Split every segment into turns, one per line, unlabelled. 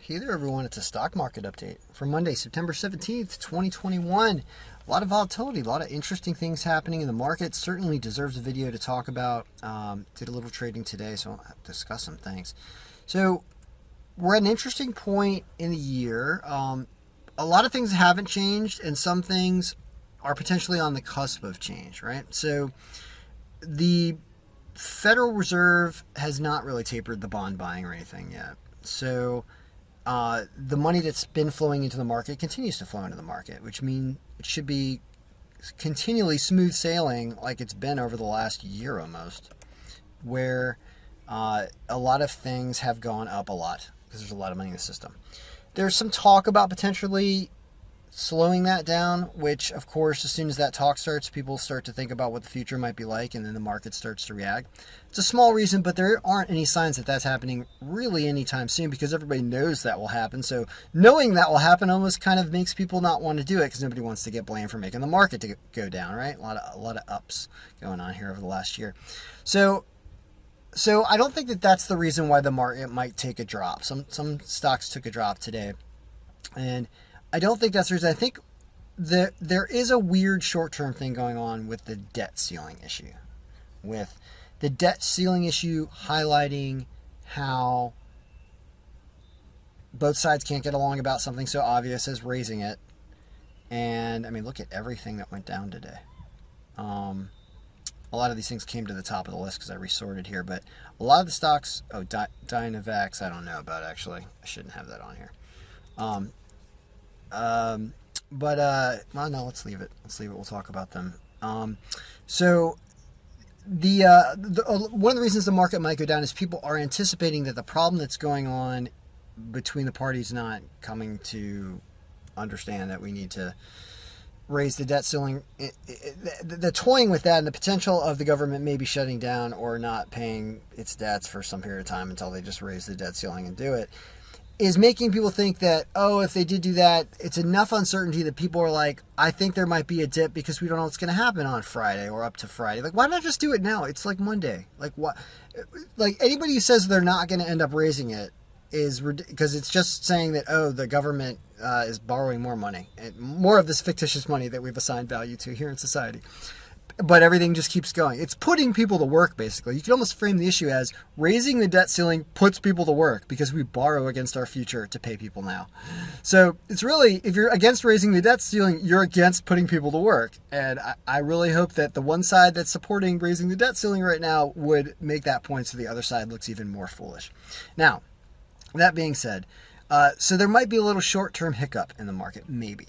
Hey there, everyone. It's a stock market update for Monday, September 17th, 2021. A lot of volatility, a lot of interesting things happening in the market. Certainly deserves a video to talk about. Did a little trading today, so I'll discuss some things. So we're at an interesting point in the year. A lot of things haven't changed, and some things are potentially on the cusp of change, right? So the Federal Reserve has not really tapered the bond buying or anything yet. So the money that's been flowing into the market continues to flow into the market, which means it should be continually smooth sailing like it's been over the last year almost, where a lot of things have gone up a lot because there's a lot of money in the system. There's some talk about potentially slowing that down, which of course as soon as that talk starts, people start to think about what the future might be like, and then the market starts to react. It's a small reason, but there aren't any signs that that's happening really anytime soon, because everybody knows that will happen. So knowing that will happen almost kind of makes people not want to do it, because nobody wants to get blamed for making the market to go down, right? A lot of ups going on here over the last year. So I don't think that that's the reason why the market might take a drop. Some stocks took a drop today, and I don't think that's the reason. I think there is a weird short-term thing going on with the debt ceiling issue. With the debt ceiling issue highlighting how both sides can't get along about something so obvious as raising it. And, I mean, look at everything that went down today. A lot of these things came to the top of the list because I resorted here. But a lot of the stocks... Dynavax, I don't know about, actually. I shouldn't have that on here. Well, no, let's leave it. We'll talk about them. So the one of the reasons the market might go down is people are anticipating that the problem that's going on between the parties not coming to understand that we need to raise the debt ceiling. The toying with that and the potential of the government maybe shutting down or not paying its debts for some period of time until they just raise the debt ceiling and do it, is making people think that, oh, if they did do that, it's enough uncertainty that people are like, I think there might be a dip because we don't know what's going to happen on Friday or up to Friday. Like, why not just do it now? It's like Monday. Like, what? Like, anybody who says they're not going to end up raising it is because it's just saying that, oh, the government is borrowing more money, and more of this fictitious money that we've assigned value to here in society. But everything just keeps going. It's putting people to work, basically. You could almost frame the issue as raising the debt ceiling puts people to work because we borrow against our future to pay people now. So it's really, if you're against raising the debt ceiling, you're against putting people to work. And I really hope that the one side that's supporting raising the debt ceiling right now would make that point so the other side looks even more foolish. Now, that being said, so there might be a little short-term hiccup in the market, maybe,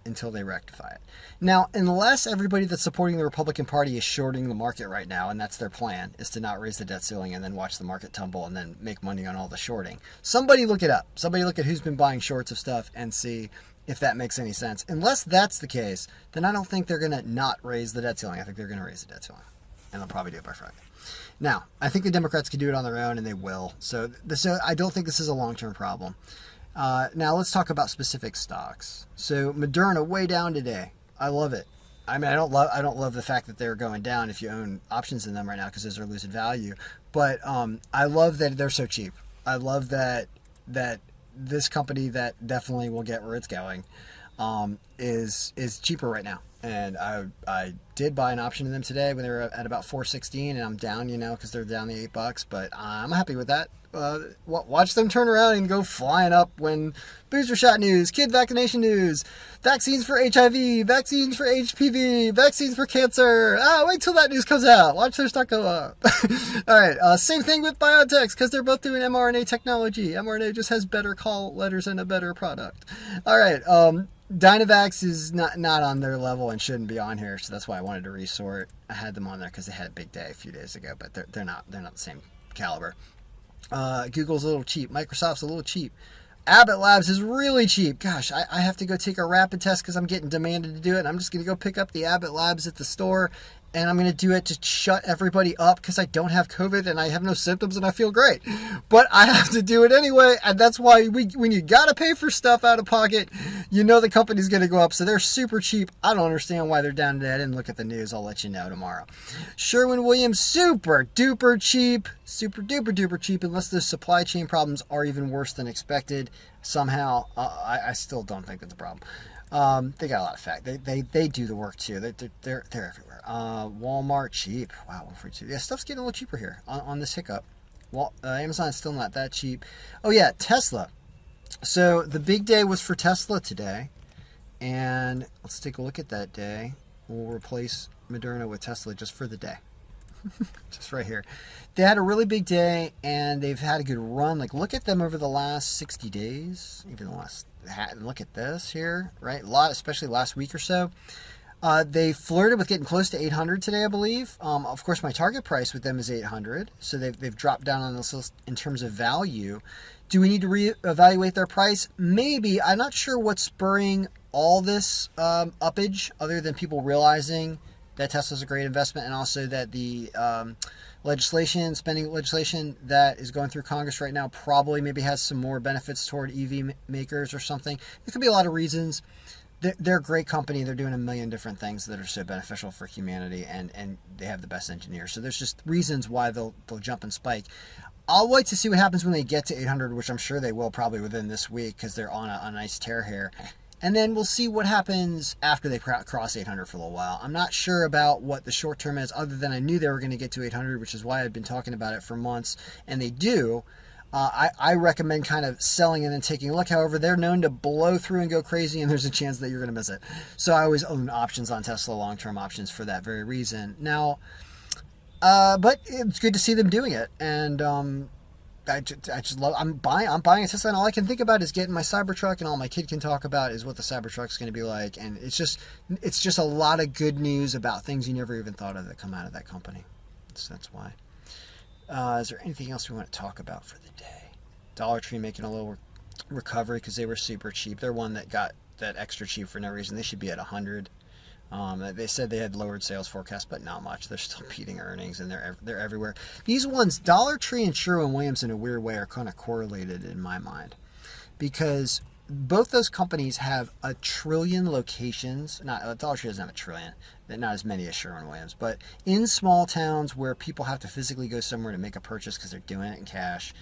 until they rectify it. Now, unless everybody that's supporting the Republican Party is shorting the market right now, and that's their plan, is to not raise the debt ceiling and then watch the market tumble and then make money on all the shorting. Somebody look it up. Somebody look at who's been buying shorts of stuff and see if that makes any sense. Unless that's the case, then I don't think they're going to not raise the debt ceiling. I think they're going to raise the debt ceiling. And they'll probably do it by Friday. Now, I think the Democrats can do it on their own, and they will. So I don't think this is a long-term problem. Now let's talk about specific stocks. So Moderna way down today. I love it. I mean, I don't love the fact that they're going down if you own options in them right now because those are losing value. But I love that they're so cheap. I love that this company that definitely will get where it's going is cheaper right now. And I did buy an option in them today when they were at about $4.16, and I'm down, because they're down the $8. But I'm happy with that. Watch them turn around and go flying up when booster shot news, kid vaccination news, vaccines for HIV, vaccines for HPV, vaccines for cancer. Wait till that news comes out. Watch their stock go up. All right. Same thing with biotechs because they're both doing mRNA technology. mRNA just has better call letters and a better product. All right. Dynavax is not on their level and shouldn't be on here, so that's why I wanted to resort. I had them on there because they had a big day a few days ago, but they're not the same caliber. Google's a little cheap. Microsoft's a little cheap. Abbott Labs is really cheap. Gosh, I have to go take a rapid test because I'm getting demanded to do it. I'm just going to go pick up the Abbott Labs at the store and I'm going to do it to shut everybody up because I don't have COVID and I have no symptoms and I feel great. But I have to do it anyway, and that's why when you got to pay for stuff out of pocket, you know the company's going to go up. So they're super cheap. I don't understand why they're down today. I didn't look at the news. I'll let you know tomorrow. Sherwin-Williams, super duper cheap. Super duper duper cheap, unless the supply chain problems are even worse than expected somehow. I still don't think that's a problem. They got a lot of fact. They do the work too. They're everywhere. Walmart cheap. Wow, 142. Yeah, stuff's getting a little cheaper here on this hiccup. Well, Amazon's still not that cheap. Oh yeah, Tesla. So the big day was for Tesla today, and let's take a look at that day. We'll replace Moderna with Tesla just for the day. Just right here. They had a really big day, and they've had a good run. Like, look at them over the last 60 days, even the last. Look at this here, right? A lot, especially last week or so. They flirted with getting close to 800 today, I believe. Of course, my target price with them is 800, so they've dropped down on this list in terms of value. Do we need to reevaluate their price? Maybe. I'm not sure what's spurring all this uppage, other than people realizing that Tesla's a great investment, and also that the spending legislation that is going through Congress right now probably maybe has some more benefits toward EV makers or something. There could be a lot of reasons. They're a great company. They're doing a million different things that are so beneficial for humanity, and they have the best engineers. So there's just reasons why they'll jump and spike. I'll wait to see what happens when they get to 800, which I'm sure they will probably within this week because they're on a nice tear here. And then we'll see what happens after they cross 800 for a little while. I'm not sure about what the short term is, other than I knew they were going to get to 800, which is why I've been talking about it for months, and they do. I recommend kind of selling and then taking a look. However, they're known to blow through and go crazy, and there's a chance that you're going to miss it. So I always own options on Tesla, long-term options, for that very reason. Now, but it's good to see them doing it, and I just love. I'm buying a Tesla, and all I can think about is getting my Cybertruck, and all my kid can talk about is what the Cybertruck's going to be like. And it's just a lot of good news about things you never even thought of that come out of that company. So that's why. Is there anything else we want to talk about for the day? Dollar Tree making a little recovery because they were super cheap. They're one that got that extra cheap for no reason. They should be at 100. They said they had lowered sales forecast, but not much. They're still beating earnings, and they're everywhere. These ones, Dollar Tree and Sherwin-Williams, in a weird way, are kind of correlated in my mind, because both those companies have a trillion locations. Dollar Tree doesn't have a trillion, not as many as Sherwin-Williams, but in small towns where people have to physically go somewhere to make a purchase because they're doing it in cash.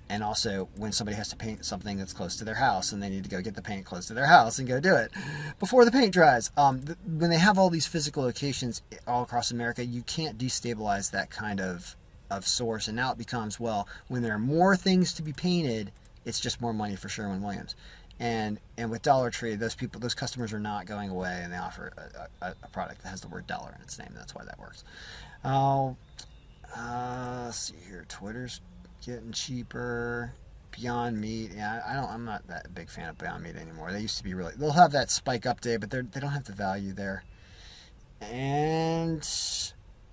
And also when somebody has to paint something that's close to their house and they need to go get the paint close to their house and go do it before the paint dries. When they have all these physical locations all across America, you can't destabilize that kind of source. And now it becomes, well, when there are more things to be painted, it's just more money for Sherwin-Williams. And with Dollar Tree, those customers are not going away, and they offer a product that has the word dollar in its name. That's why that works. Let's see here. Twitter's getting cheaper. Beyond Meat, yeah, I'm not that big fan of Beyond Meat anymore. They used to be really. They'll have that spike up day, but they don't have the value there. And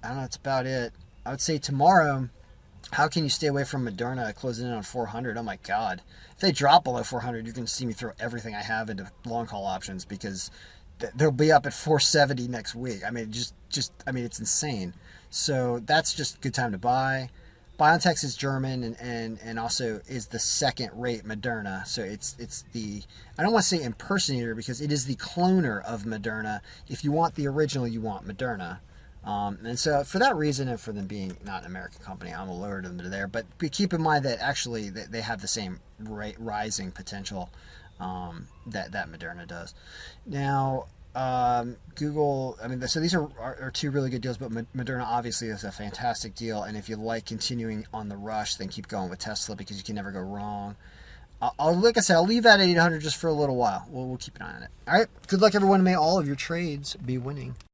I don't know. That's about it. I would say tomorrow. How can you stay away from Moderna closing in on 400? Oh my God! If they drop below 400, you can see me throw everything I have into long haul options, because they'll be up at 470 next week. I mean, it's insane. So that's just a good time to buy. BioNTech is German and also is the second-rate Moderna. So it's the, I don't want to say impersonator, because it is the cloner of Moderna. If you want the original, you want Moderna. And so for that reason, and for them being not an American company, I'm alert to them there. But keep in mind that actually they have the same rising potential that Moderna does. Now, Google, so these are two really good deals, but Moderna obviously is a fantastic deal. And if you like continuing on the rush, then keep going with Tesla, because you can never go wrong. Like I said, I'll leave that at 800 just for a little while. We'll keep an eye on it. All right. Good luck, everyone. May all of your trades be winning.